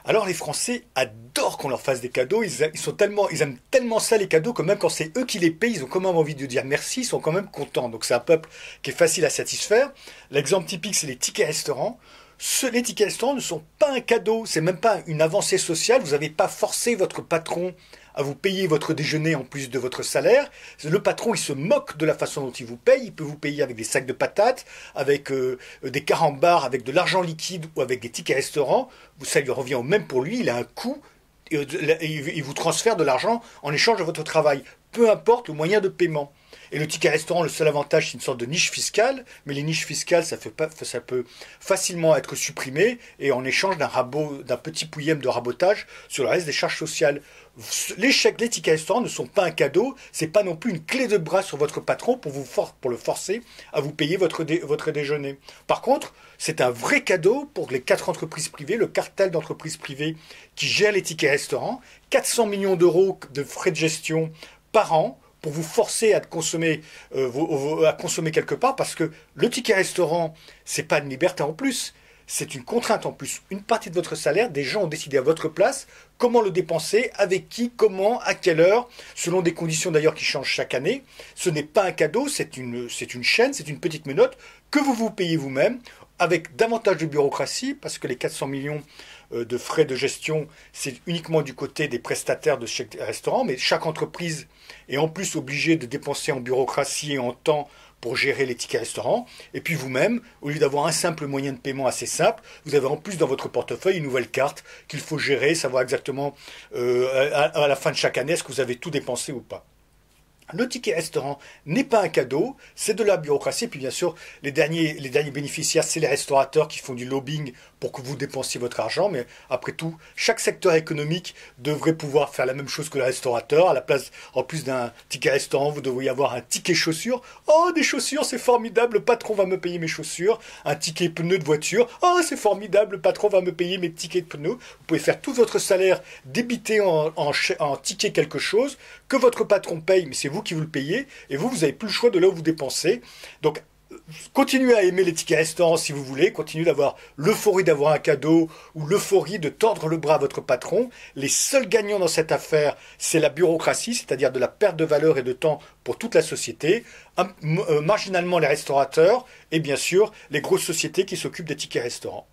Alors les Français adorent qu'on leur fasse des cadeaux, ils aiment tellement ça les cadeaux que même quand c'est eux qui les payent, ils ont quand même envie de dire merci, ils sont quand même contents. Donc c'est un peuple qui est facile à satisfaire. L'exemple typique c'est les tickets restaurants. Les tickets restaurants ne sont pas un cadeau, c'est même pas une avancée sociale, vous n'avez pas forcé votre patron à vous payer votre déjeuner en plus de votre salaire. Le patron, il se moque de la façon dont il vous paye. Il peut vous payer avec des sacs de patates, avec des carambars, avec de l'argent liquide ou avec des tickets restaurants. Ça lui revient au même pour lui. Il a un coût et il vous transfère de l'argent en échange de votre travail. Peu importe le moyen de paiement. Et le ticket restaurant, le seul avantage, c'est une sorte de niche fiscale, mais les niches fiscales, ça peut facilement être supprimé, et en échange d'un petit pouillème de rabotage sur le reste des charges sociales. Les chèques, les tickets restaurants ne sont pas un cadeau, c'est pas non plus une clé de bras sur votre patron pour le forcer à vous payer votre déjeuner. Par contre, c'est un vrai cadeau pour les 4 entreprises privées, le cartel d'entreprises privées qui gère les tickets restaurants, 400 millions d'euros de frais de gestion par an, pour vous forcer à consommer, à consommer quelque part, parce que le ticket restaurant, c'est pas une liberté en plus, c'est une contrainte en plus. Une partie de votre salaire, des gens ont décidé à votre place comment le dépenser, avec qui, comment, à quelle heure, selon des conditions d'ailleurs qui changent chaque année. Ce n'est pas un cadeau, c'est une chaîne, c'est une petite menotte que vous payez vous-même, avec davantage de bureaucratie, parce que les 400 millions de frais de gestion, c'est uniquement du côté des prestataires de chaque restaurant, mais chaque entreprise est en plus obligée de dépenser en bureaucratie et en temps pour gérer les tickets restaurants. Et puis vous-même, au lieu d'avoir un simple moyen de paiement assez simple, vous avez en plus dans votre portefeuille une nouvelle carte qu'il faut gérer, savoir exactement à la fin de chaque année est-ce que vous avez tout dépensé ou pas. Le ticket restaurant n'est pas un cadeau, c'est de la bureaucratie. Et puis bien sûr, les derniers bénéficiaires, c'est les restaurateurs qui font du lobbying pour que vous dépensiez votre argent. Mais après tout, chaque secteur économique devrait pouvoir faire la même chose que le restaurateur. À la place, en plus d'un ticket restaurant, vous devriez avoir un ticket chaussures. Oh, des chaussures, c'est formidable, le patron va me payer mes chaussures. Un ticket pneu de voiture. Oh, c'est formidable, le patron va me payer mes tickets de pneus. Vous pouvez faire tout votre salaire débité en ticket quelque chose que votre patron paye, mais c'est vous qui vous le payez, et vous n'avez plus le choix de là où vous dépensez. Donc, continuez à aimer les tickets restaurants si vous voulez, continuez d'avoir l'euphorie d'avoir un cadeau, ou l'euphorie de tordre le bras à votre patron. Les seuls gagnants dans cette affaire, c'est la bureaucratie, c'est-à-dire de la perte de valeur et de temps pour toute la société, marginalement les restaurateurs, et bien sûr les grosses sociétés qui s'occupent des tickets restaurants.